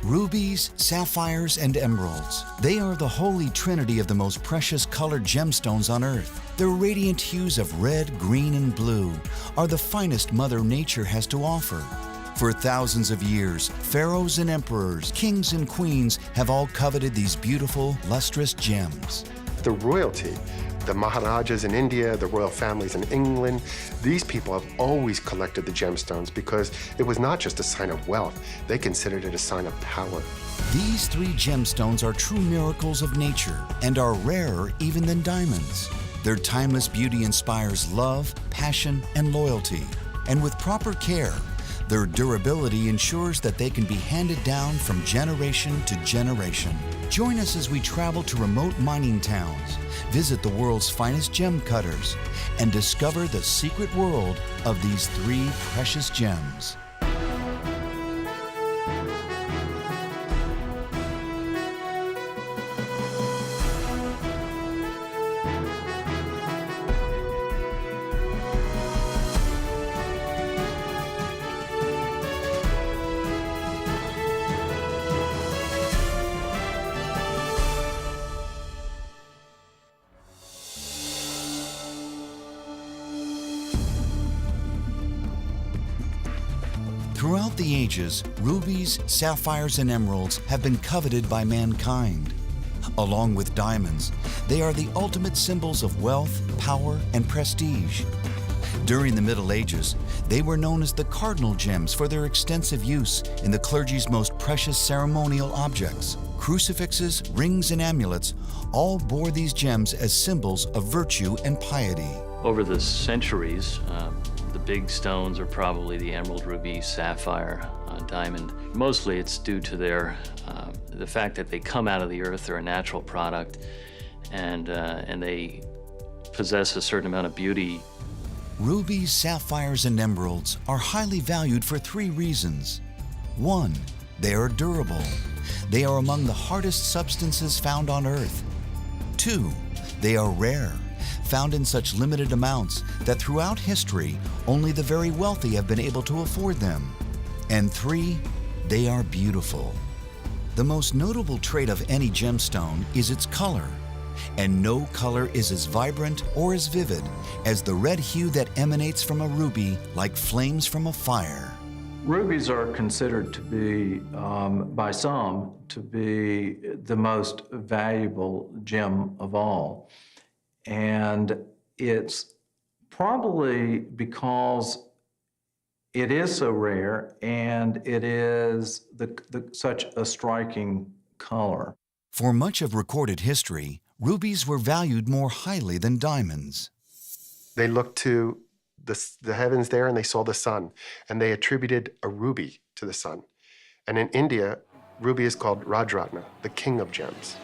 Rubies, sapphires, and emeralds. They are the holy trinity of the most precious colored gemstones on Earth. Their radiant hues of red, green, and blue are the finest Mother Nature has to offer. For thousands of years, pharaohs and emperors, kings and queens have all coveted these beautiful, lustrous gems. The royalty, the Maharajas in India, the royal families in England, these people have always collected the gemstones because it was not just a sign of wealth, they considered it a sign of power. These 3 gemstones are true miracles of nature and are rarer even than diamonds. Their timeless beauty inspires love, passion, and loyalty. And with proper care, their durability ensures that they can be handed down from generation to generation. Join us as we travel to remote mining towns, visit the world's finest gem cutters, and discover the secret world of these 3 precious gems. Throughout the ages, rubies, sapphires, and emeralds have been coveted by mankind. Along with diamonds, they are the ultimate symbols of wealth, power, and prestige. During the Middle Ages, they were known as the cardinal gems for their extensive use in the clergy's most precious ceremonial objects. Crucifixes, rings, and amulets all bore these gems as symbols of virtue and piety. Over the centuries, the big stones are probably the emerald, ruby, sapphire, diamond. Mostly it's due to the fact that they come out of the earth, they're a natural product, and they possess a certain amount of beauty. Rubies, sapphires, and emeralds are highly valued for 3 reasons. 1, they are durable. They are among the hardest substances found on Earth. 2, they are rare, found in such limited amounts that throughout history, only the very wealthy have been able to afford them. And 3, they are beautiful. The most notable trait of any gemstone is its color, and no color is as vibrant or as vivid as the red hue that emanates from a ruby like flames from a fire. Rubies are considered to be, by some, to be the most valuable gem of all. And it's probably because it is so rare and it is such a striking color. For much of recorded history, rubies were valued more highly than diamonds. They looked to the heavens there and they saw the sun, and they attributed a ruby to the sun. And in India, ruby is called Rajratna, the king of gems.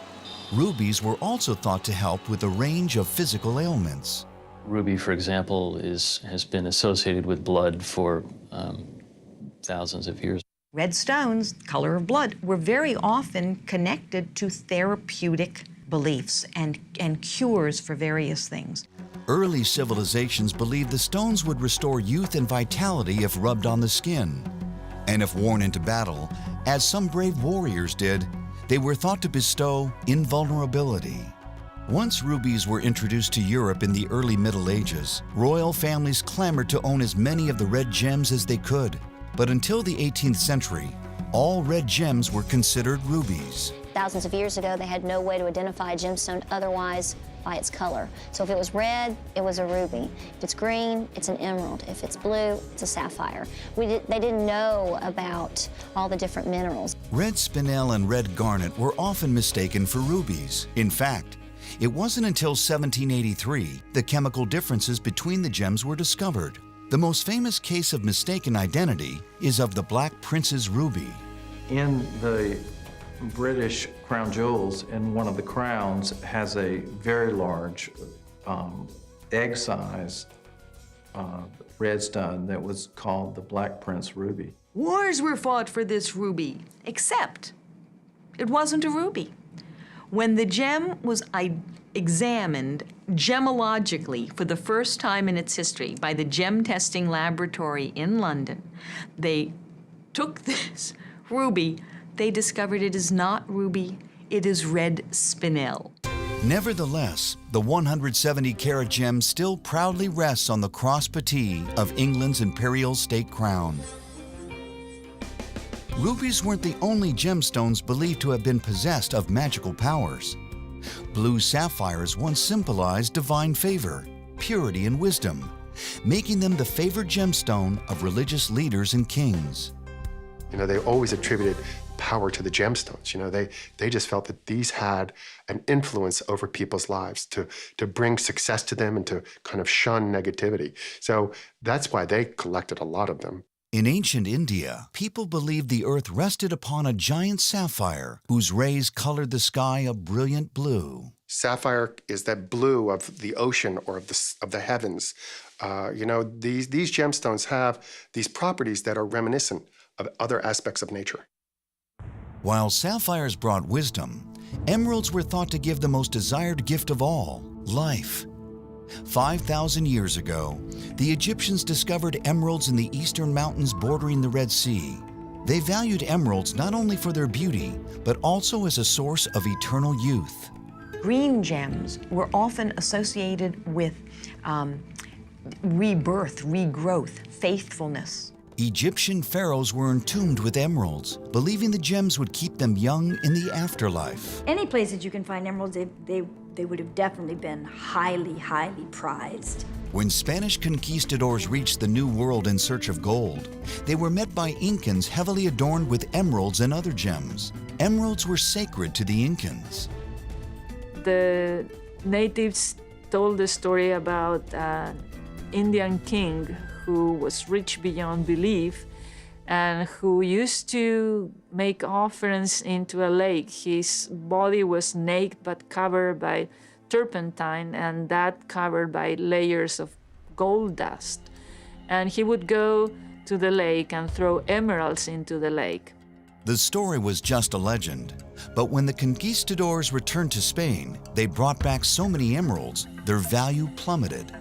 Rubies were also thought to help with a range of physical ailments. Ruby, for example, has been associated with blood for thousands of years. Red stones, color of blood, were very often connected to therapeutic beliefs and cures for various things. Early civilizations believed the stones would restore youth and vitality if rubbed on the skin. And if worn into battle, as some brave warriors did, they were thought to bestow invulnerability. Once rubies were introduced to Europe in the early Middle Ages, royal families clamored to own as many of the red gems as they could. But until the 18th century, all red gems were considered rubies. Thousands of years ago, they had no way to identify a gemstone otherwise by its color. So if it was red, it was a ruby. If it's green, it's an emerald. If it's blue, it's a sapphire. They didn't know about all the different minerals. Red spinel and red garnet were often mistaken for rubies. In fact, it wasn't until 1783 the chemical differences between the gems were discovered. The most famous case of mistaken identity is of the Black Prince's ruby. In the British crown jewels, and one of the crowns has a very large egg-size red stone that was called the Black Prince ruby. Wars were fought for this ruby, except it wasn't a ruby. When the gem was examined gemologically for the first time in its history by the gem testing laboratory in London, they took this ruby they discovered it is not ruby, it is red spinel. Nevertheless, the 170-carat gem still proudly rests on the cross-patee of England's imperial state crown. Rubies weren't the only gemstones believed to have been possessed of magical powers. Blue sapphires once symbolized divine favor, purity, and wisdom, making them the favored gemstone of religious leaders and kings. You know, they always attributed power to the gemstones. You know, they just felt that these had an influence over people's lives to bring success to them and to kind of shun negativity. So that's why they collected a lot of them. In ancient India, people believed the earth rested upon a giant sapphire whose rays colored the sky a brilliant blue. Sapphire is that blue of the ocean or of the heavens. You know, these gemstones have these properties that are reminiscent of other aspects of nature. While sapphires brought wisdom, emeralds were thought to give the most desired gift of all, life. 5,000 years ago, the Egyptians discovered emeralds in the eastern mountains bordering the Red Sea. They valued emeralds not only for their beauty, but also as a source of eternal youth. Green gems were often associated with rebirth, regrowth, faithfulness. Egyptian pharaohs were entombed with emeralds, believing the gems would keep them young in the afterlife. Any place that you can find emeralds, they would have definitely been highly, highly prized. When Spanish conquistadors reached the New World in search of gold, they were met by Incans heavily adorned with emeralds and other gems. Emeralds were sacred to the Incans. The natives told the story about an Indian king who was rich beyond belief and who used to make offerings into a lake. His body was naked but covered by turpentine, and that covered by layers of gold dust. And he would go to the lake and throw emeralds into the lake. The story was just a legend, but when the conquistadors returned to Spain, they brought back so many emeralds, their value plummeted.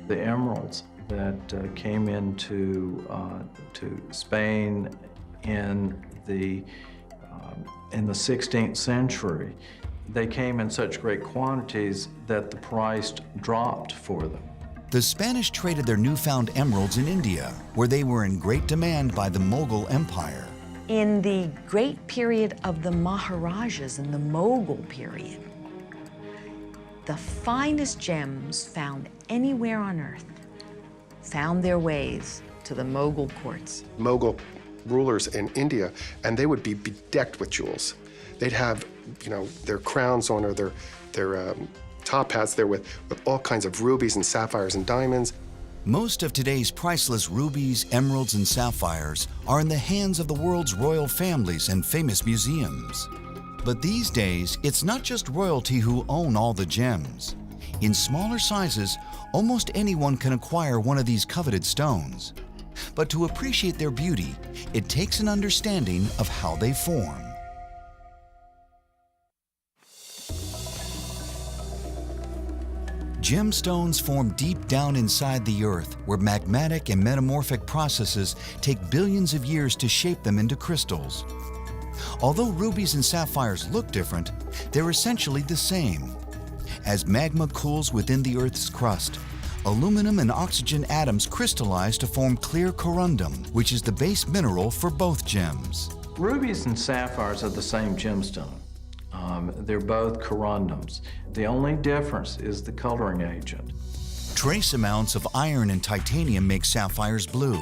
The emeralds that came into to Spain in the 16th century, they came in such great quantities that the price dropped for them. The Spanish traded their newfound emeralds in India, where they were in great demand by the Mughal Empire. In the great period of the Maharajas in the Mughal period, the finest gems found anywhere on earth found their ways to the Mughal courts. Mughal rulers in India, and they would be bedecked with jewels. They'd have, you know, their crowns on or their top hats there with all kinds of rubies and sapphires and diamonds. Most of today's priceless rubies, emeralds, and sapphires are in the hands of the world's royal families and famous museums. But these days, it's not just royalty who own all the gems. In smaller sizes, almost anyone can acquire one of these coveted stones. But to appreciate their beauty, it takes an understanding of how they form. Gemstones form deep down inside the earth, where magmatic and metamorphic processes take billions of years to shape them into crystals. Although rubies and sapphires look different, they're essentially the same. As magma cools within the Earth's crust, aluminum and oxygen atoms crystallize to form clear corundum, which is the base mineral for both gems. Rubies and sapphires are the same gemstone. They're both corundums. The only difference is the coloring agent. Trace amounts of iron and titanium make sapphires blue,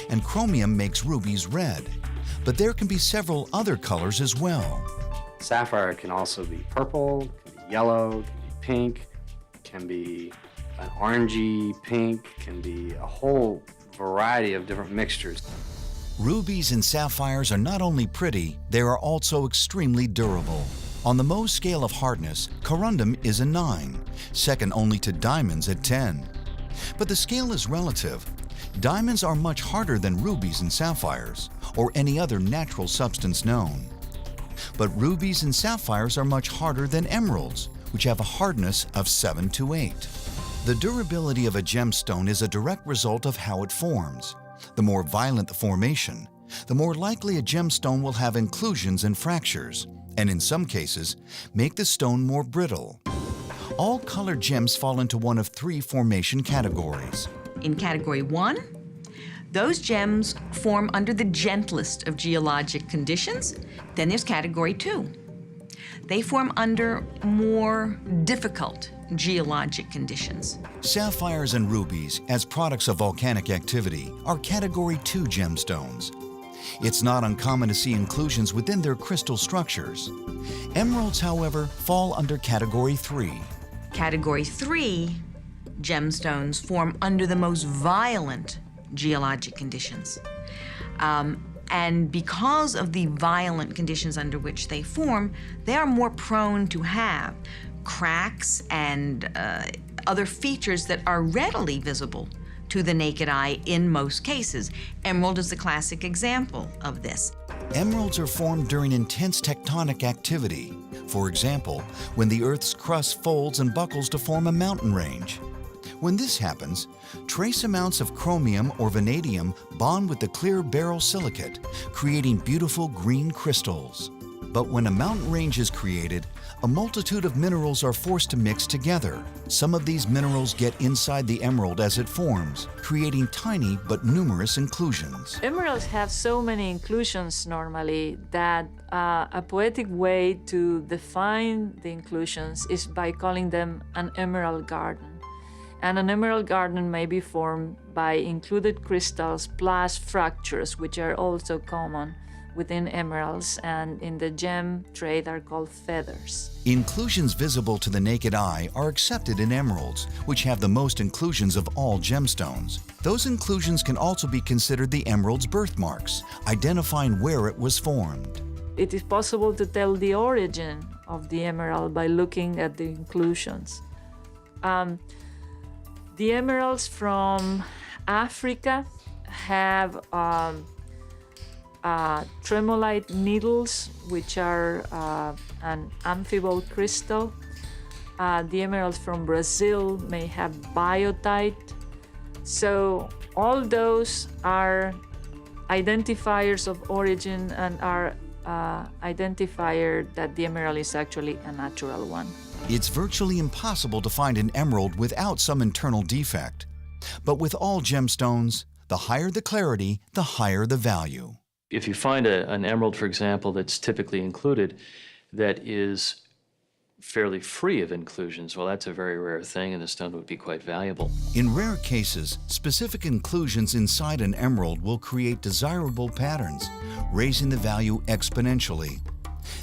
and chromium makes rubies red. But there can be several other colors as well. Sapphire can also be purple, can be yellow, can be pink, can be an orangey pink, can be a whole variety of different mixtures. Rubies and sapphires are not only pretty, they are also extremely durable. On the Mohs scale of hardness, corundum is a 9, second only to diamonds at 10. But the scale is relative. Diamonds are much harder than rubies and sapphires, or any other natural substance known. But rubies and sapphires are much harder than emeralds, which have a hardness of 7 to 8. The durability of a gemstone is a direct result of how it forms. The more violent the formation, the more likely a gemstone will have inclusions and fractures, and in some cases, make the stone more brittle. All colored gems fall into one of three formation categories. In Category 1, those gems form under the gentlest of geologic conditions. Then there's Category 2. They form under more difficult geologic conditions. Sapphires and rubies, as products of volcanic activity, are Category 2 gemstones. It's not uncommon to see inclusions within their crystal structures. Emeralds, however, fall under Category 3. Category 3 gemstones form under the most violent geologic conditions. And because of the violent conditions under which they form, they are more prone to have cracks and other features that are readily visible to the naked eye in most cases. Emerald is the classic example of this. Emeralds are formed during intense tectonic activity. For example, when the Earth's crust folds and buckles to form a mountain range. When this happens, trace amounts of chromium or vanadium bond with the clear beryl silicate, creating beautiful green crystals. But when a mountain range is created, a multitude of minerals are forced to mix together. Some of these minerals get inside the emerald as it forms, creating tiny but numerous inclusions. Emeralds have so many inclusions normally that a poetic way to define the inclusions is by calling them an emerald garden. And an emerald garden may be formed by included crystals plus fractures, which are also common within emeralds and in the gem trade are called feathers. Inclusions visible to the naked eye are accepted in emeralds, which have the most inclusions of all gemstones. Those inclusions can also be considered the emerald's birthmarks, identifying where it was formed. It is possible to tell the origin of the emerald by looking at the inclusions. The emeralds from Africa have tremolite needles, which are an amphibole crystal. The emeralds from Brazil may have biotite. So all those are identifiers of origin and are identifier that the emerald is actually a natural one. It's virtually impossible to find an emerald without some internal defect. But with all gemstones, the higher the clarity, the higher the value. If you find an emerald, for example, that's typically included, that is fairly free of inclusions, well, that's a very rare thing, and the stone would be quite valuable. In rare cases, specific inclusions inside an emerald will create desirable patterns, raising the value exponentially.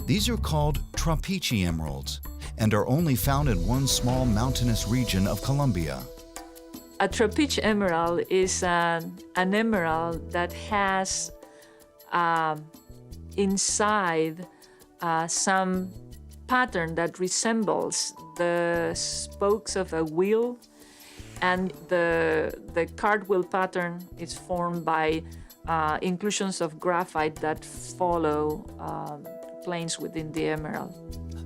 These are called trapezie emeralds and are only found in one small mountainous region of Colombia. A trapezie emerald is an emerald that has inside some pattern that resembles the spokes of a wheel, and the cartwheel pattern is formed by inclusions of graphite that follow planes within the emerald.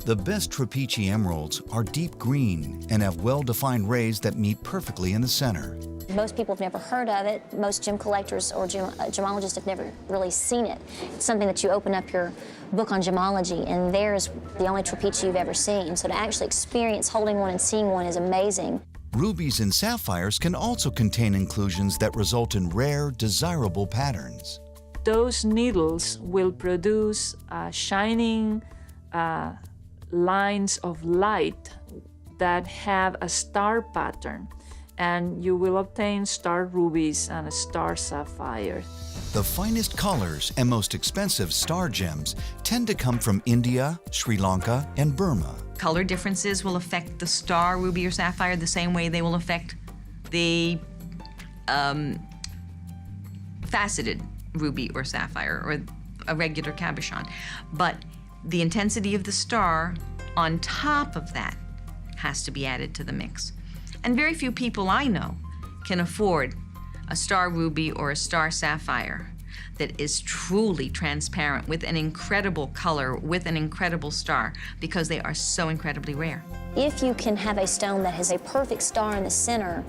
The best trapezie emeralds are deep green and have well-defined rays that meet perfectly in the center. Most people have never heard of it. Most gem collectors or gemologists have never really seen it. It's something that you open up your book on gemology, and there's the only trapezie you've ever seen. So to actually experience holding one and seeing one is amazing. Rubies and sapphires can also contain inclusions that result in rare, desirable patterns. Those needles will produce shining lines of light that have a star pattern, and you will obtain star rubies and star sapphires. The finest colors and most expensive star gems tend to come from India, Sri Lanka, and Burma. Color differences will affect the star ruby or sapphire the same way they will affect the faceted ruby or sapphire or a regular cabochon. But the intensity of the star on top of that has to be added to the mix. And very few people I know can afford a star ruby or a star sapphire that is truly transparent with an incredible color, with an incredible star, because they are so incredibly rare. If you can have a stone that has a perfect star in the center,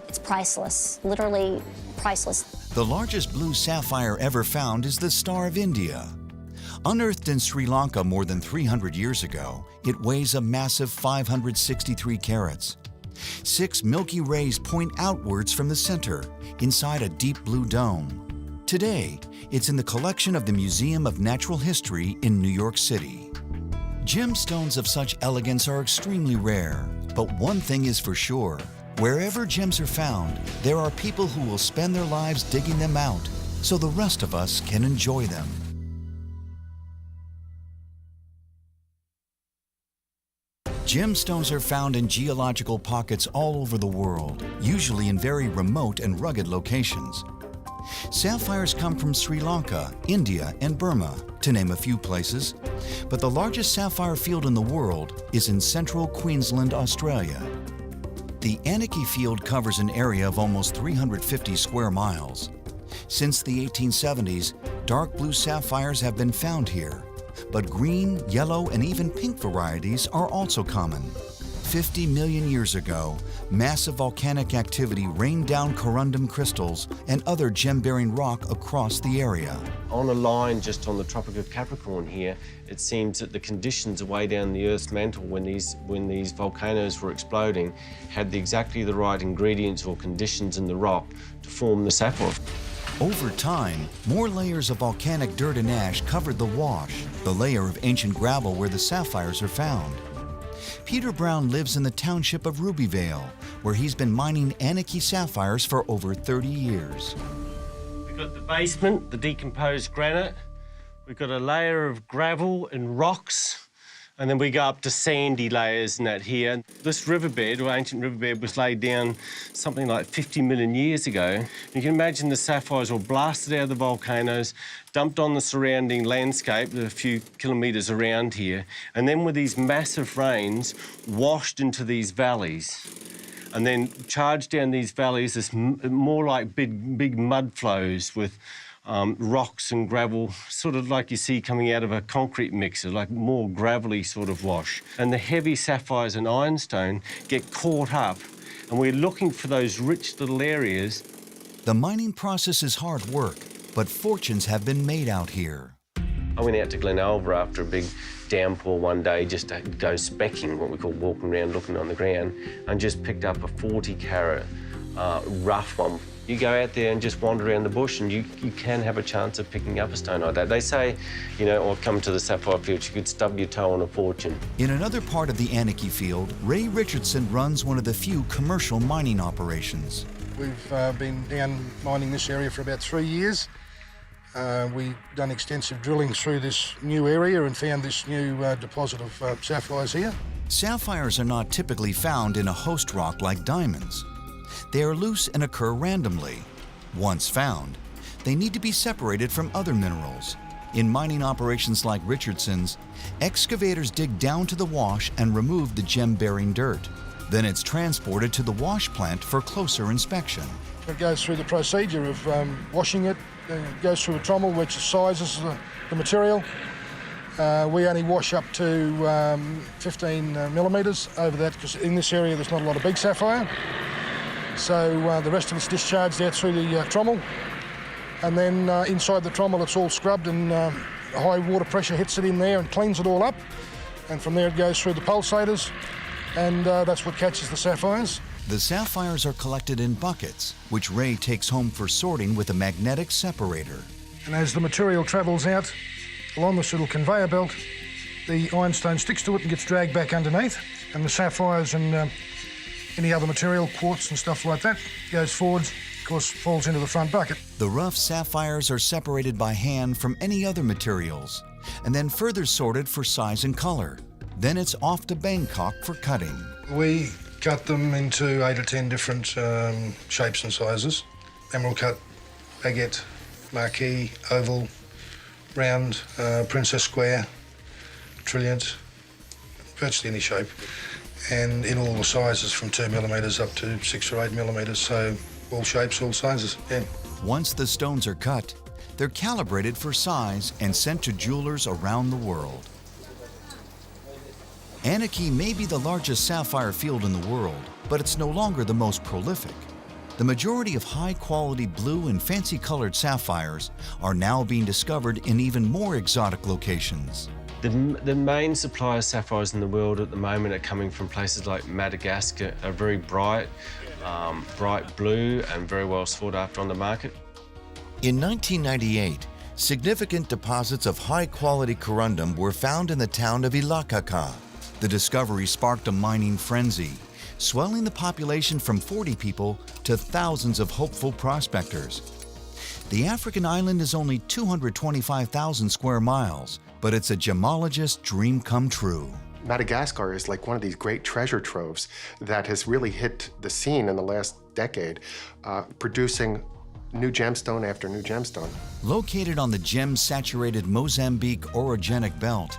it's priceless, literally priceless. The largest blue sapphire ever found is the Star of India. Unearthed in Sri Lanka more than 300 years ago, it weighs a massive 563 carats. 6 milky rays point outwards from the center, inside a deep blue dome. Today, it's in the collection of the Museum of Natural History in New York City. Gemstones of such elegance are extremely rare, but one thing is for sure. Wherever gems are found, there are people who will spend their lives digging them out, so the rest of us can enjoy them. Gemstones are found in geological pockets all over the world, usually in very remote and rugged locations. Sapphires come from Sri Lanka, India, and Burma, to name a few places. But the largest sapphire field in the world is in central Queensland, Australia. The Anarchy Field covers an area of almost 350 square miles. Since the 1870s, dark blue sapphires have been found here. But green, yellow, and even pink varieties are also common. 50 million years ago, massive volcanic activity rained down corundum crystals and other gem-bearing rock across the area. On a line just on the Tropic of Capricorn here, it seems that the conditions way down the Earth's mantle when these volcanoes were exploding had exactly the right ingredients or conditions in the rock to form the sapphire. Over time, more layers of volcanic dirt and ash covered the wash, the layer of ancient gravel where the sapphires are found. Peter Brown lives in the township of Rubyvale, where he's been mining Anarchy sapphires for over 30 years. We've got the basement, the decomposed granite. We've got a layer of gravel and rocks. And then we go up to sandy layers and that here. This riverbed, or ancient riverbed, was laid down something like 50 million years ago. You can imagine the sapphires were blasted out of the volcanoes, dumped on the surrounding landscape, a few kilometres around here, and then with these massive rains, washed into these valleys. And then charged down these valleys, this more like big mud flows with rocks and gravel, sort of like you see coming out of a concrete mixer, like more gravelly sort of wash. And the heavy sapphires and ironstone get caught up, and we're looking for those rich little areas. The mining process is hard work, but fortunes have been made out here. I went out to Glenalva after a big downpour one day just to go specking, what we call walking around looking on the ground, and just picked up a 40-carat rough one. You go out there and just wander around the bush and you can have a chance of picking up a stone like that. They say, you know, or come to the sapphire field, you could stub your toe on a fortune. In another part of the Anarchy Field, Ray Richardson runs one of the few commercial mining operations. We've been down mining this area for about 3 years. We've done extensive drilling through this new area and found this new deposit of sapphires here. Sapphires are not typically found in a host rock like diamonds. They are loose and occur randomly. Once found, they need to be separated from other minerals. In mining operations like Richardson's, excavators dig down to the wash and remove the gem-bearing dirt. Then it's transported to the wash plant for closer inspection. It goes through the procedure of washing it. It goes through a trommel which sizes the material. We only wash up to 15 millimetres over that, because in this area there's not a lot of big sapphire. So the rest of it's discharged out through the trommel, and then inside the trommel it's all scrubbed, and high water pressure hits it in there and cleans it all up, and from there it goes through the pulsators, and that's what catches the sapphires. The sapphires are collected in buckets, which Ray takes home for sorting with a magnetic separator. And as the material travels out along this little conveyor belt, the ironstone sticks to it and gets dragged back underneath, and the sapphires and any other material, quartz and stuff like that, goes forwards, of course, falls into the front bucket. The rough sapphires are separated by hand from any other materials, and then further sorted for size and color. Then it's off to Bangkok for cutting. We cut them into 8 or 10 different shapes and sizes. Emerald cut, baguette, marquee, oval, round, princess square, trilliant, virtually any shape. And in all the sizes from 2 millimetres up to 6 or 8 millimetres, so all shapes, all sizes, yeah. Once the stones are cut, they're calibrated for size and sent to jewelers around the world. Anarchy may be the largest sapphire field in the world, but it's no longer the most prolific. The majority of high-quality blue and fancy-colored sapphires are now being discovered in even more exotic locations. The main supply of sapphires in the world at the moment are coming from places like Madagascar, are very bright blue and very well sought after on the market. In 1998, significant deposits of high-quality corundum were found in the town of Ilakaka. The discovery sparked a mining frenzy, swelling the population from 40 people to thousands of hopeful prospectors. The African island is only 225,000 square miles, but it's a gemologist's dream come true. Madagascar is like one of these great treasure troves that has really hit the scene in the last decade, producing new gemstone after new gemstone. Located on the gem-saturated Mozambique orogenic belt,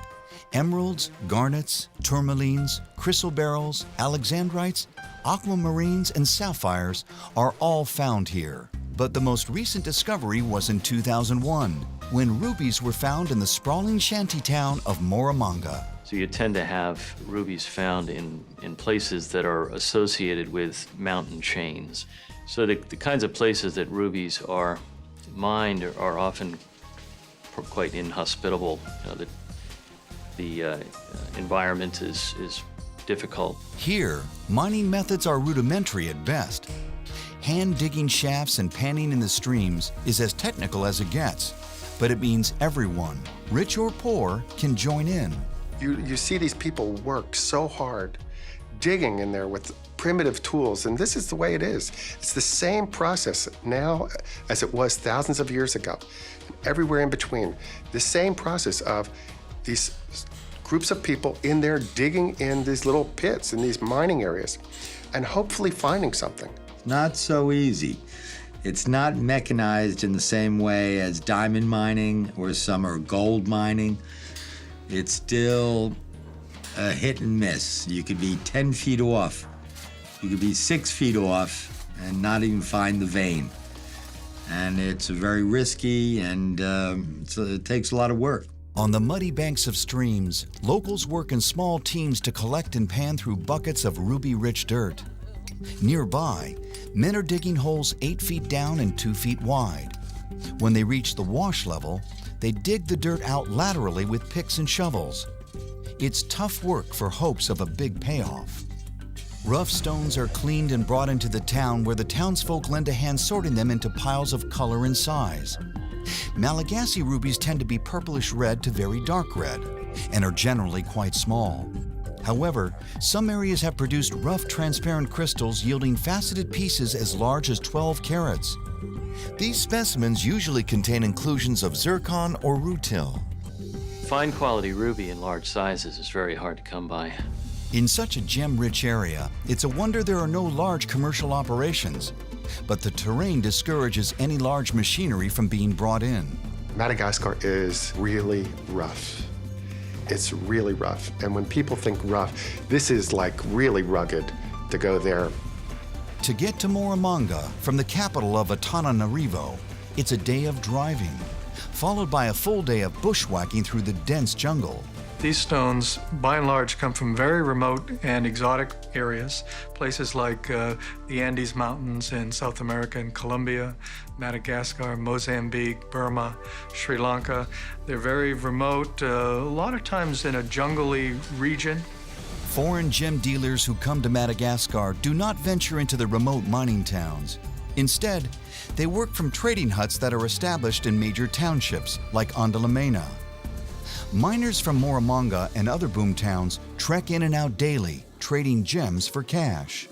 emeralds, garnets, tourmalines, chrysoberyls, alexandrites, aquamarines, and sapphires are all found here. But the most recent discovery was in 2001, when rubies were found in the sprawling shanty town of Moramanga. So you tend to have rubies found in places that are associated with mountain chains. So the kinds of places that rubies are mined are often quite inhospitable. You know, the environment is difficult. Here, mining methods are rudimentary at best. Hand digging shafts and panning in the streams is as technical as it gets, but it means everyone, rich or poor, can join in. You see these people work so hard, digging in there with primitive tools, and this is the way it is. It's the same process now as it was thousands of years ago, and everywhere in between. The same process of these groups of people in there digging in these little pits in these mining areas and hopefully finding something. Not so easy. It's not mechanized in the same way as diamond mining or some are gold mining. It's still a hit and miss. You could be 10 feet off. You could be 6 feet off and not even find the vein. And it's very risky and it takes a lot of work. On the muddy banks of streams, locals work in small teams to collect and pan through buckets of ruby-rich dirt. Nearby, men are digging holes 8 feet down and 2 feet wide. When they reach the wash level, they dig the dirt out laterally with picks and shovels. It's tough work for hopes of a big payoff. Rough stones are cleaned and brought into the town where the townsfolk lend a hand sorting them into piles of color and size. Malagasy rubies tend to be purplish red to very dark red and are generally quite small. However, some areas have produced rough transparent crystals yielding faceted pieces as large as 12 carats. These specimens usually contain inclusions of zircon or rutil. Fine quality ruby in large sizes is very hard to come by. In such a gem-rich area, it's a wonder there are no large commercial operations. But the terrain discourages any large machinery from being brought in. Madagascar is really rough. It's really rough. And when people think rough, this is like really rugged to go there. To get to Moramanga from the capital of Antananarivo, it's a day of driving, followed by a full day of bushwhacking through the dense jungle. These stones, by and large, come from very remote and exotic areas, places like the Andes Mountains in South America and Colombia, Madagascar, Mozambique, Burma, Sri Lanka. They're very remote, a lot of times in a jungly region. Foreign gem dealers who come to Madagascar do not venture into the remote mining towns. Instead, they work from trading huts that are established in major townships like Andalamena. Miners from Moramanga and other boom towns trek in and out daily, trading gems for cash.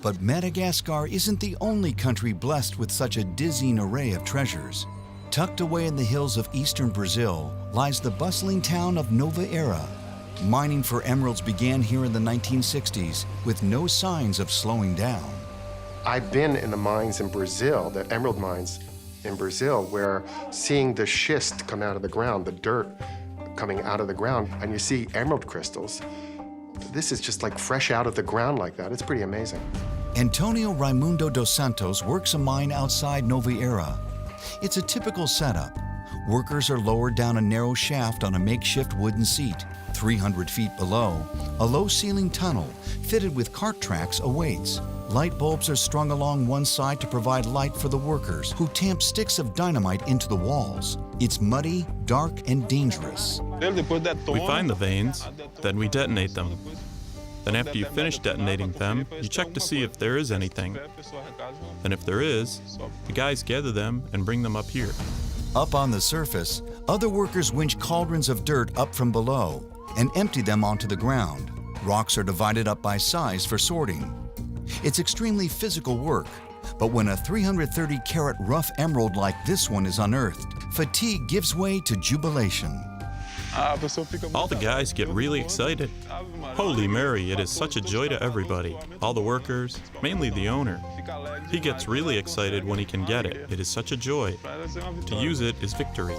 But Madagascar isn't the only country blessed with such a dizzying array of treasures. Tucked away in the hills of eastern Brazil lies the bustling town of Nova Era. Mining for emeralds began here in the 1960s with no signs of slowing down. I've been in the mines in Brazil, the emerald mines in Brazil, where seeing the schist come out of the ground, the dirt coming out of the ground, and you see emerald crystals. This is just like fresh out of the ground like that. It's pretty amazing. Antonio Raimundo dos Santos works a mine outside Nova Era. It's a typical setup. Workers are lowered down a narrow shaft on a makeshift wooden seat. 300 feet below, a low-ceiling tunnel fitted with cart tracks awaits. light bulbs are strung along one side to provide light for the workers who tamp sticks of dynamite into the walls. It's muddy, dark, and dangerous. We find the veins, then we detonate them. Then after you finish detonating them, you check to see if there is anything. Then if there is, the guys gather them and bring them up here. Up on the surface, other workers winch cauldrons of dirt up from below and empty them onto the ground. Rocks are divided up by size for sorting. It's extremely physical work, but when a 330-carat rough emerald like this one is unearthed, fatigue gives way to jubilation. All the guys get really excited. Holy Mary, it is such a joy to everybody. All the workers, mainly the owner. He gets really excited when he can get it. It is such a joy. To use it is victory.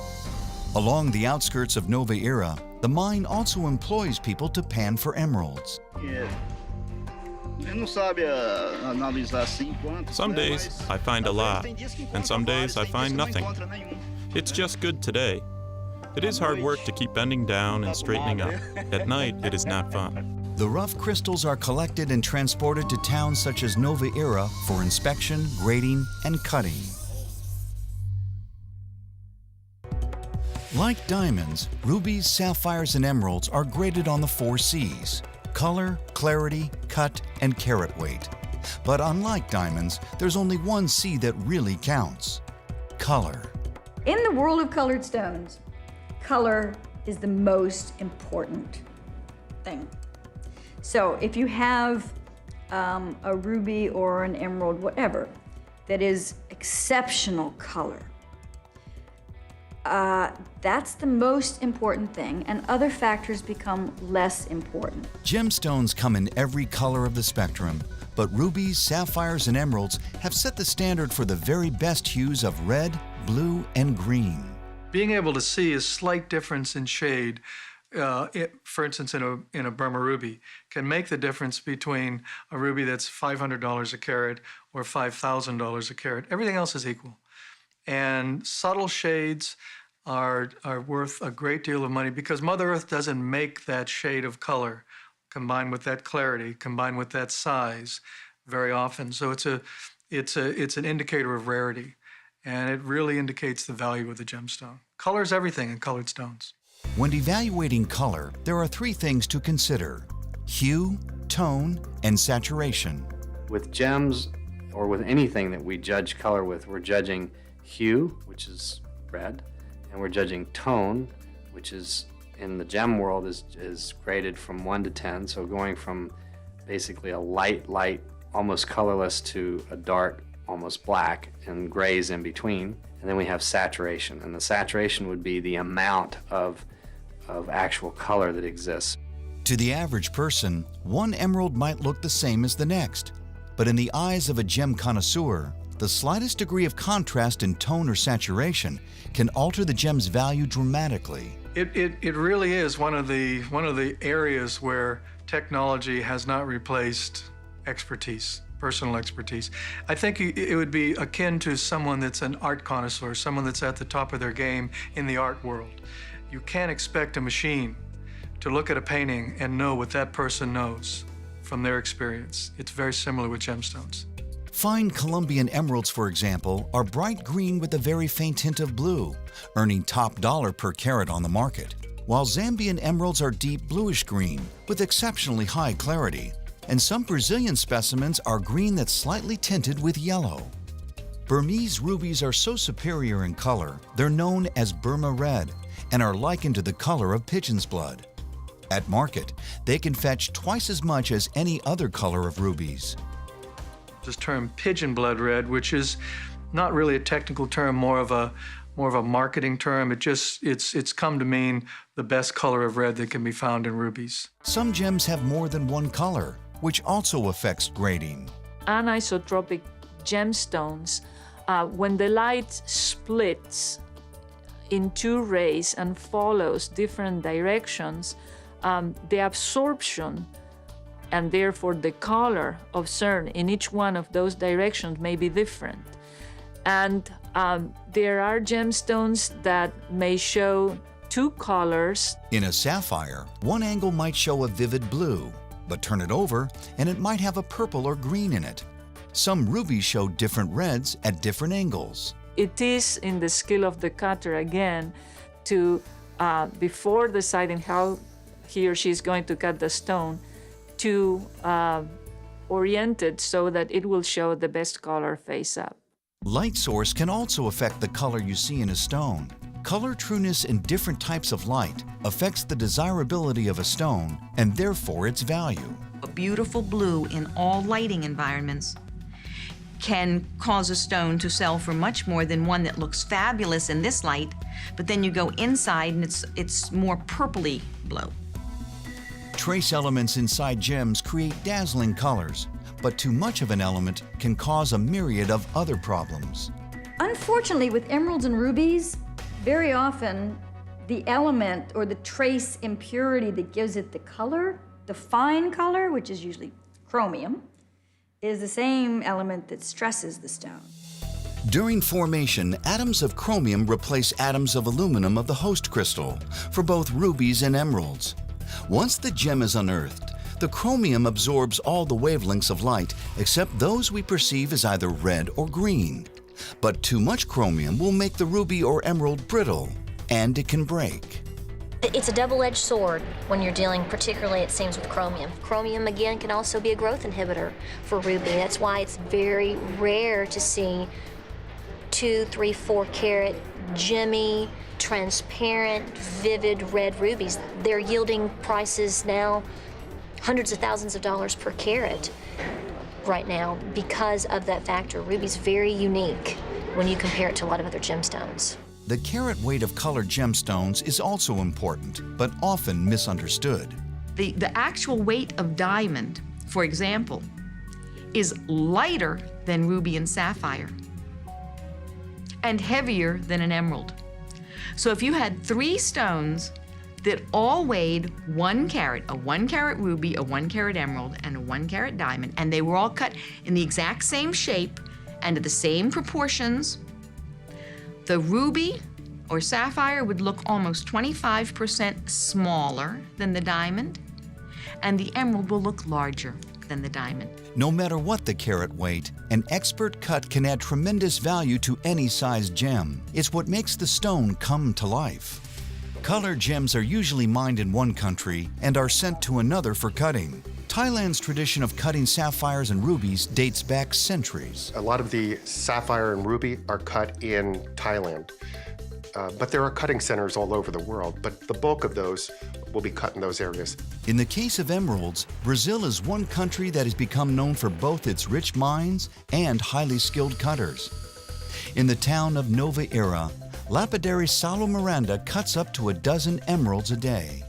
Along the outskirts of Nova Era, the mine also employs people to pan for emeralds. Some days I find a lot, and some days I find nothing. It's just good today. It is hard work to keep bending down and straightening up. At night, it is not fun. The rough crystals are collected and transported to towns such as Nova Era for inspection, grading, and cutting. Like diamonds, rubies, sapphires, and emeralds are graded on the 4 C's: color, clarity, cut, and carat weight. But unlike diamonds, there's only one C that really counts: color. In the world of colored stones, color is the most important thing. So if you have a ruby or an emerald, whatever, that is exceptional color, that's the most important thing, and other factors become less important. Gemstones come in every color of the spectrum, but rubies, sapphires, and emeralds have set the standard for the very best hues of red, blue, and green. Being able to see a slight difference in shade, for instance, in a Burma ruby, can make the difference between a ruby that's $500 a carat or $5,000 a carat. Everything else is equal. And subtle shades are worth a great deal of money because Mother Earth doesn't make that shade of color combined with that clarity, combined with that size very often. So it's an indicator of rarity. And it really indicates the value of the gemstone. Color is everything in colored stones. When evaluating color, there are 3 things to consider: hue, tone, and saturation. With gems, or with anything that we judge color with, we're judging hue, which is red, and we're judging tone, which is, in the gem world, is graded from 1 to 10, so going from basically a light, almost colorless to a dark, almost black, and grays in between. And then we have saturation, and the saturation would be the amount of actual color that exists. To the average person, one emerald might look the same as the next, but in the eyes of a gem connoisseur, the slightest degree of contrast in tone or saturation can alter the gem's value dramatically. It really is one of the areas where technology has not replaced expertise. Personal expertise. I think it would be akin to someone that's an art connoisseur, someone that's at the top of their game in the art world. You can't expect a machine to look at a painting and know what that person knows from their experience. It's very similar with gemstones. Fine Colombian emeralds, for example, are bright green with a very faint hint of blue, earning top dollar per carat on the market, while Zambian emeralds are deep bluish green with exceptionally high clarity. And some Brazilian specimens are green that's slightly tinted with yellow. Burmese rubies are so superior in color, they're known as Burma red and are likened to the color of pigeon's blood. At market, they can fetch twice as much as any other color of rubies. This term pigeon blood red, which is not really a technical term, more of a marketing term. It's come to mean the best color of red that can be found in rubies. Some gems have more than one color, which also affects grading. Anisotropic gemstones, when the light splits in 2 rays and follows different directions, the absorption and therefore the color of CERN in each one of those directions may be different. And there are gemstones that may show 2 colors. In a sapphire, one angle might show a vivid blue, but turn it over and it might have a purple or green in it. Some rubies show different reds at different angles. It is in the skill of the cutter again to, before deciding how he or she is going to cut the stone, to orient it so that it will show the best color face up. Light source can also affect the color you see in a stone. Color trueness in different types of light affects the desirability of a stone and therefore its value. A beautiful blue in all lighting environments can cause a stone to sell for much more than one that looks fabulous in this light, but then you go inside and it's more purpley blue. Trace elements inside gems create dazzling colors, but too much of an element can cause a myriad of other problems. Unfortunately, with emeralds and rubies, very often the element or the trace impurity that gives it the color, the fine color, which is usually chromium, is the same element that stresses the stone. During formation, atoms of chromium replace atoms of aluminum of the host crystal for both rubies and emeralds. Once the gem is unearthed, the chromium absorbs all the wavelengths of light except those we perceive as either red or green. But too much chromium will make the ruby or emerald brittle, and it can break. It's a double-edged sword when you're dealing, particularly it seems, with chromium. Chromium, again, can also be a growth inhibitor for ruby. That's why it's very rare to see 2, 3, 4 carat, gemmy, transparent, vivid red rubies. They're yielding prices now hundreds of thousands of dollars per carat right now because of that factor. Ruby's very unique when you compare it to a lot of other gemstones. The carat weight of colored gemstones is also important, but often misunderstood. The actual weight of diamond, for example, is lighter than ruby and sapphire and heavier than an emerald. So if you had 3 stones that all weighed 1 carat, a 1 carat ruby, a 1 carat emerald, and a 1 carat diamond, and they were all cut in the exact same shape and at the same proportions, the ruby or sapphire would look almost 25% smaller than the diamond, and the emerald will look larger than the diamond. No matter what the carat weight, an expert cut can add tremendous value to any sized gem. It's what makes the stone come to life. Colored gems are usually mined in one country and are sent to another for cutting. Thailand's tradition of cutting sapphires and rubies dates back centuries. A lot of the sapphire and ruby are cut in Thailand. But there are cutting centers all over the world, but the bulk of those will be cut in those areas. In the case of emeralds, Brazil is one country that has become known for both its rich mines and highly skilled cutters. In the town of Nova Era, lapidary Saulo Miranda cuts up to a dozen emeralds a day.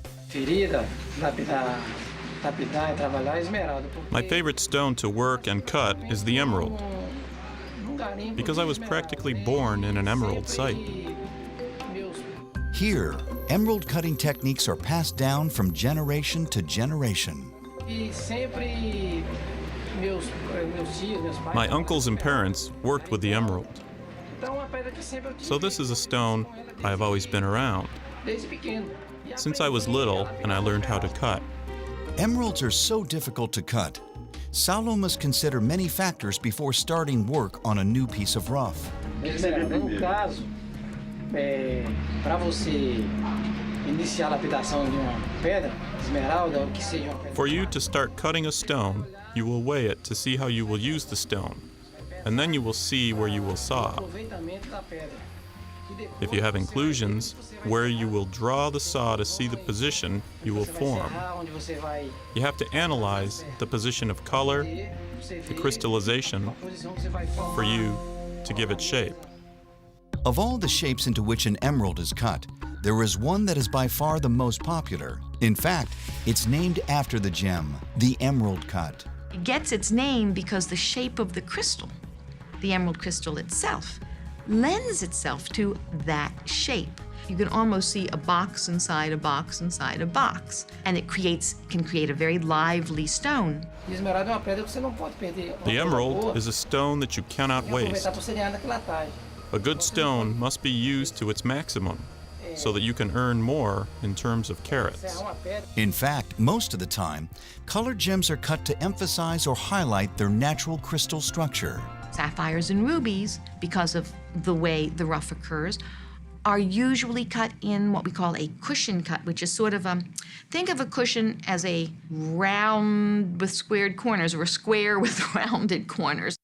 My favorite stone to work and cut is the emerald, because I was practically born in an emerald site. Here, emerald cutting techniques are passed down from generation to generation. My uncles and parents worked with the emerald, so this is a stone I have always been around, since I was little and I learned how to cut. Emeralds are so difficult to cut. Saulo must consider many factors before starting work on a new piece of rough. For you to start cutting a stone, you will weigh it to see how you will use the stone, and then you will see where you will saw. If you have inclusions, where you will draw the saw to see the position you will form. You have to analyze the position of color, the crystallization, for you to give it shape. Of all the shapes into which an emerald is cut, there is one that is by far the most popular. In fact, it's named after the gem, the emerald cut. It gets its name because the shape of the crystal, the emerald crystal itself, lends itself to that shape. You can almost see a box inside a box inside a box, and it can create a very lively stone. The emerald is a stone that you cannot waste. A good stone must be used to its maximum, so that you can earn more in terms of carats. In fact, most of the time, colored gems are cut to emphasize or highlight their natural crystal structure. Sapphires and rubies, because of the way the rough occurs, are usually cut in what we call a cushion cut, which is sort of think of a cushion as a round with squared corners, or a square with rounded corners.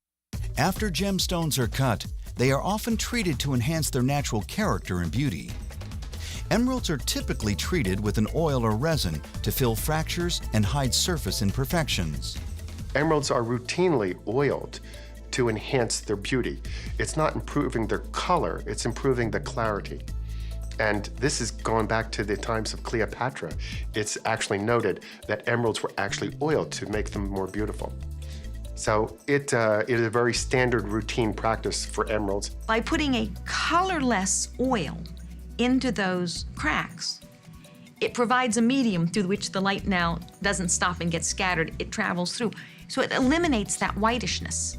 After gemstones are cut, they are often treated to enhance their natural character and beauty. Emeralds are typically treated with an oil or resin to fill fractures and hide surface imperfections. Emeralds are routinely oiled to enhance their beauty. It's not improving their color, it's improving the clarity. And this is going back to the times of Cleopatra. It's actually noted that emeralds were actually oiled to make them more beautiful. So it is a very standard routine practice for emeralds. By putting a colorless oil into those cracks, it provides a medium through which the light now doesn't stop and get scattered, it travels through. So it eliminates that whitishness.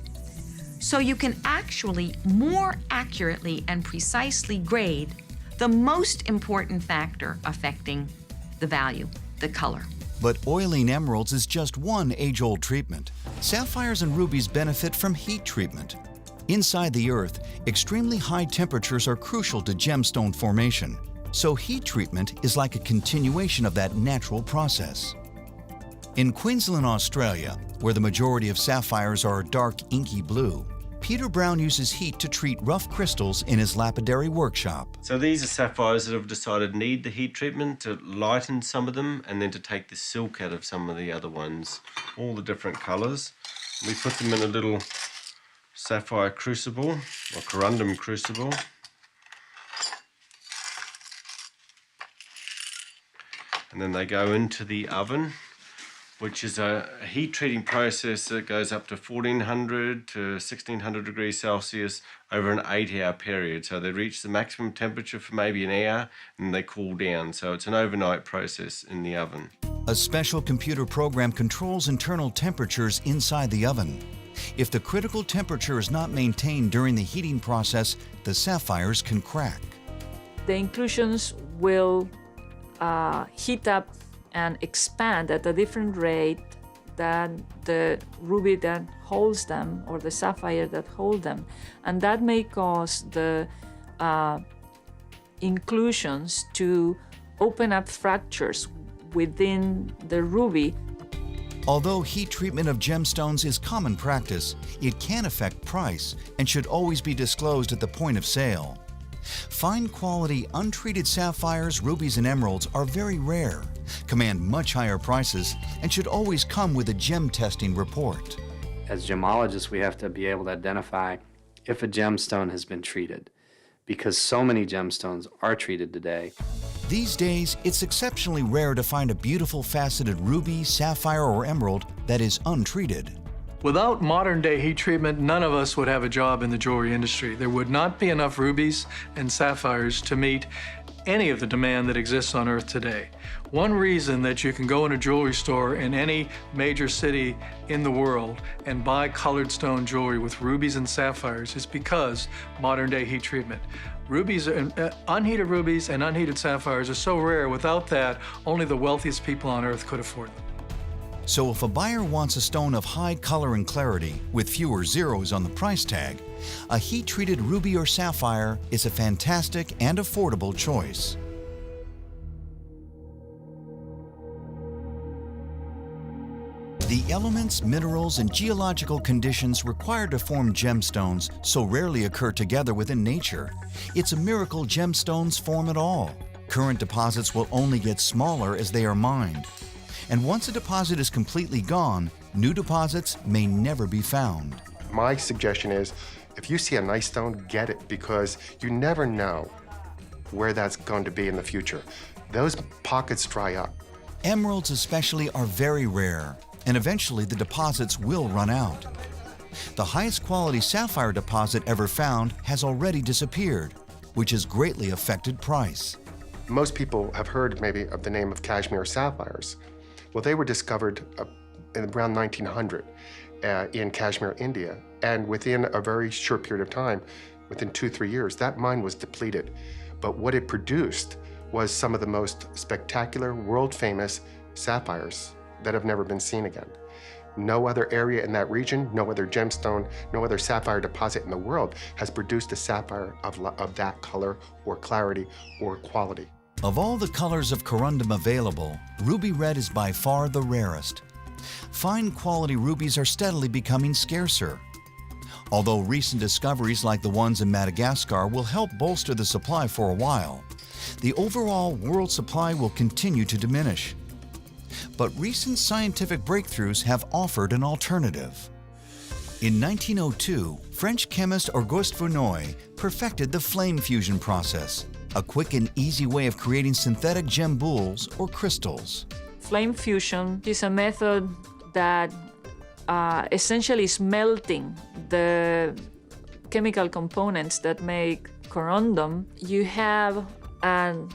So you can actually more accurately and precisely grade the most important factor affecting the value, the color. But oiling emeralds is just one age-old treatment. Sapphires and rubies benefit from heat treatment. Inside the earth, extremely high temperatures are crucial to gemstone formation. So heat treatment is like a continuation of that natural process. In Queensland, Australia, where the majority of sapphires are a dark inky blue, Peter Brown uses heat to treat rough crystals in his lapidary workshop. So these are sapphires that I've decided need the heat treatment to lighten some of them and then to take the silk out of some of the other ones, all the different colours. We put them in a little sapphire crucible or corundum crucible. And then they go into the oven, which is a heat treating process that goes up to 1400 to 1600 degrees Celsius over an 8-hour period. So they reach the maximum temperature for maybe an hour and they cool down. So it's an overnight process in the oven. A special computer program controls internal temperatures inside the oven. If the critical temperature is not maintained during the heating process, the sapphires can crack. The inclusions will heat up and expand at a different rate than the ruby that holds them or the sapphire that hold them. And that may cause the inclusions to open up fractures within the ruby. Although heat treatment of gemstones is common practice, it can affect price and should always be disclosed at the point of sale. Fine quality, untreated sapphires, rubies, and emeralds are very rare, command much higher prices, and should always come with a gem testing report. As gemologists, we have to be able to identify if a gemstone has been treated, because so many gemstones are treated today. These days, it's exceptionally rare to find a beautiful faceted ruby, sapphire, or emerald that is untreated. Without modern-day heat treatment, none of us would have a job in the jewelry industry. There would not be enough rubies and sapphires to meet any of the demand that exists on Earth today. One reason that you can go in a jewelry store in any major city in the world and buy colored stone jewelry with rubies and sapphires is because modern-day heat treatment. Rubies, unheated rubies and unheated sapphires are so rare, without that, only the wealthiest people on Earth could afford them. So if a buyer wants a stone of high color and clarity with fewer zeros on the price tag, a heat-treated ruby or sapphire is a fantastic and affordable choice. The elements, minerals, and geological conditions required to form gemstones so rarely occur together within nature. It's a miracle gemstones form at all. Current deposits will only get smaller as they are mined. And once a deposit is completely gone, new deposits may never be found. My suggestion is, if you see a nice stone, get it, because you never know where that's going to be in the future. Those pockets dry up. Emeralds especially are very rare, and eventually the deposits will run out. The highest quality sapphire deposit ever found has already disappeared, which has greatly affected price. Most people have heard maybe of the name of cashmere sapphires. Well, they were discovered in around 1900 in Kashmir, India. And within a very short period of time, Within 2-3 years, that mine was depleted. But what it produced was some of the most spectacular, world-famous sapphires that have never been seen again. No other area in that region, no other gemstone, no other sapphire deposit in the world has produced a sapphire of that color or clarity or quality. Of all the colors of corundum available, ruby red is by far the rarest. Fine quality rubies are steadily becoming scarcer. Although recent discoveries like the ones in Madagascar will help bolster the supply for a while, the overall world supply will continue to diminish. But recent scientific breakthroughs have offered an alternative. In 1902, French chemist Auguste Verneuil perfected the flame fusion process, a quick and easy way of creating synthetic gem boules or crystals. Flame fusion is a method that essentially is melting the chemical components that make corundum. You have an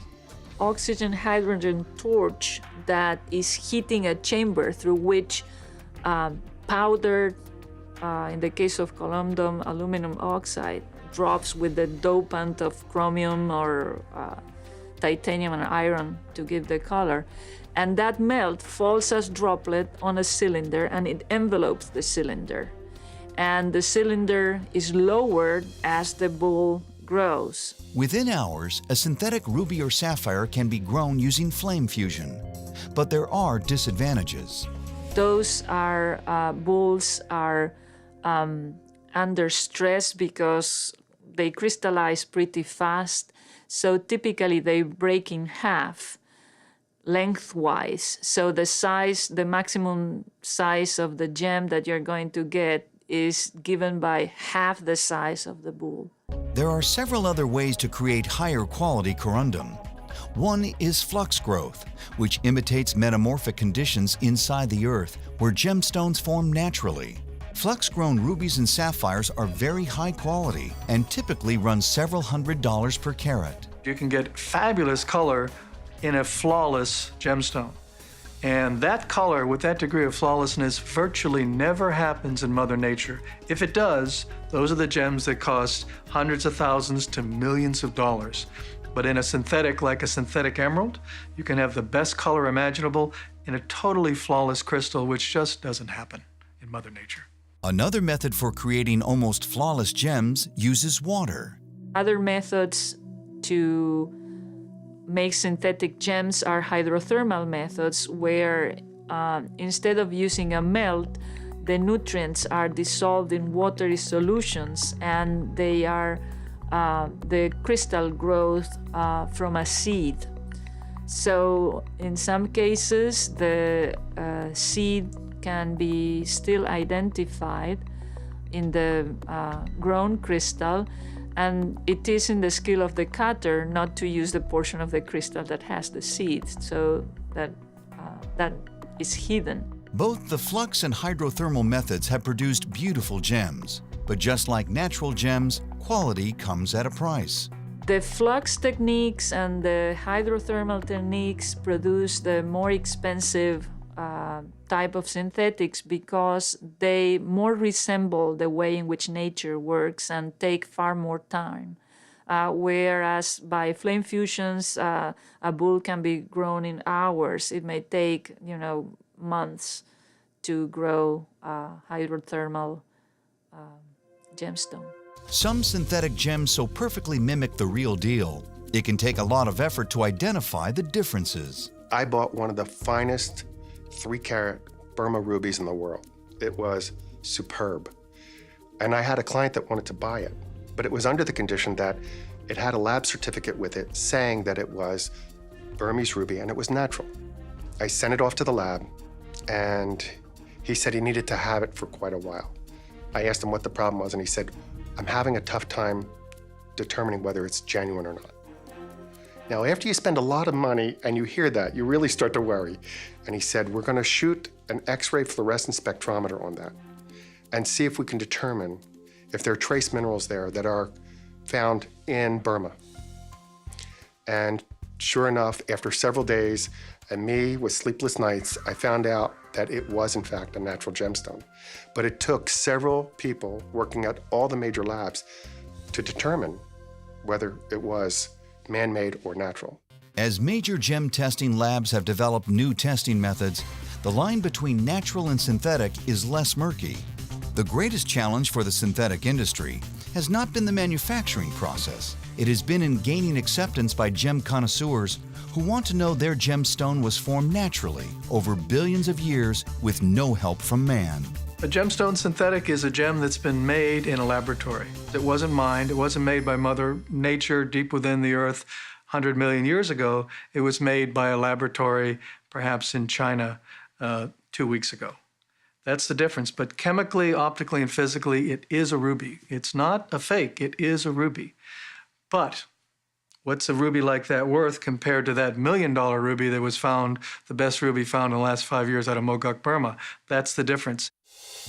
oxygen-hydrogen torch that is heating a chamber through which powdered, in the case of corundum, aluminum oxide, drops with the dopant of chromium or titanium and iron to give the color. And that melt falls as droplet on a cylinder and it envelopes the cylinder. And the cylinder is lowered as the boule grows. Within hours, a synthetic ruby or sapphire can be grown using flame fusion. But there are disadvantages. Those boules are under stress because they crystallize pretty fast. So typically they break in half lengthwise. So the maximum size of the gem that you're going to get is given by half the size of the boule. There are several other ways to create higher quality corundum. One is flux growth, which imitates metamorphic conditions inside the earth where gemstones form naturally. Flux-grown rubies and sapphires are very high quality and typically run several $100s per carat. You can get fabulous color in a flawless gemstone. And that color with that degree of flawlessness virtually never happens in Mother Nature. If it does, those are the gems that cost hundreds of thousands to millions of dollars. But in a synthetic, like a synthetic emerald, you can have the best color imaginable in a totally flawless crystal, which just doesn't happen in Mother Nature. Another method for creating almost flawless gems uses water. Other methods to make synthetic gems are hydrothermal methods where instead of using a melt, the nutrients are dissolved in watery solutions and they are the crystal growth from a seed. So in some cases, the seed can be still identified in the grown crystal, and it is in the skill of the cutter not to use the portion of the crystal that has the seed, so that is hidden. Both the flux and hydrothermal methods have produced beautiful gems, but just like natural gems, quality comes at a price. The flux techniques and the hydrothermal techniques produce the more expensive type of synthetics because they more resemble the way in which nature works and take far more time. Whereas by flame fusions, a boule can be grown in hours. It may take, months to grow hydrothermal gemstone. Some synthetic gems so perfectly mimic the real deal, it can take a lot of effort to identify the differences. I bought one of the finest 3-carat Burma rubies in the world. It was superb. And I had a client that wanted to buy it, but it was under the condition that it had a lab certificate with it saying that it was Burmese ruby and it was natural. I sent it off to the lab and he said he needed to have it for quite a while. I asked him what the problem was and he said, I'm having a tough time determining whether it's genuine or not. Now, after you spend a lot of money and you hear that, you really start to worry. And he said, we're gonna shoot an X-ray fluorescence spectrometer on that and see if we can determine if there are trace minerals there that are found in Burma. And sure enough, after several days and me with sleepless nights, I found out that it was in fact a natural gemstone. But it took several people working at all the major labs to determine whether it was man-made or natural. As major gem testing labs have developed new testing methods, the line between natural and synthetic is less murky. The greatest challenge for the synthetic industry has not been the manufacturing process. It has been in gaining acceptance by gem connoisseurs who want to know their gemstone was formed naturally over billions of years with no help from man. A gemstone synthetic is a gem that's been made in a laboratory. It wasn't mined, it wasn't made by Mother Nature deep within the earth 100 million years ago. It was made by a laboratory, perhaps in China, 2 weeks ago. That's the difference. But chemically, optically, and physically, it is a ruby. It's not a fake, it is a ruby. But what's a ruby like that worth compared to that $1 million ruby that was found, the best ruby found in the last 5 years out of Mogok, Burma? That's the difference.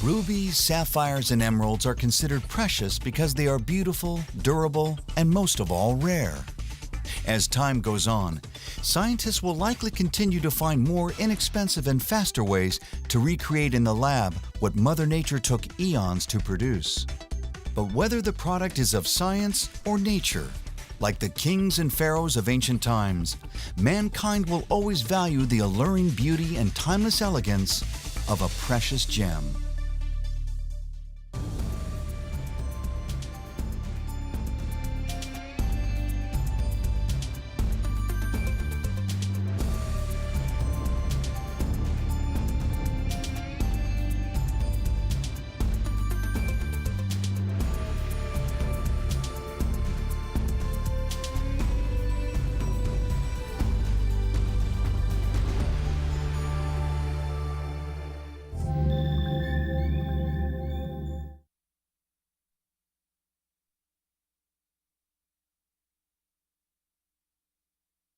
Rubies, sapphires, and emeralds are considered precious because they are beautiful, durable, and most of all, rare. As time goes on, scientists will likely continue to find more inexpensive and faster ways to recreate in the lab what Mother Nature took eons to produce. But whether the product is of science or nature, like the kings and pharaohs of ancient times, mankind will always value the alluring beauty and timeless elegance of a precious gem.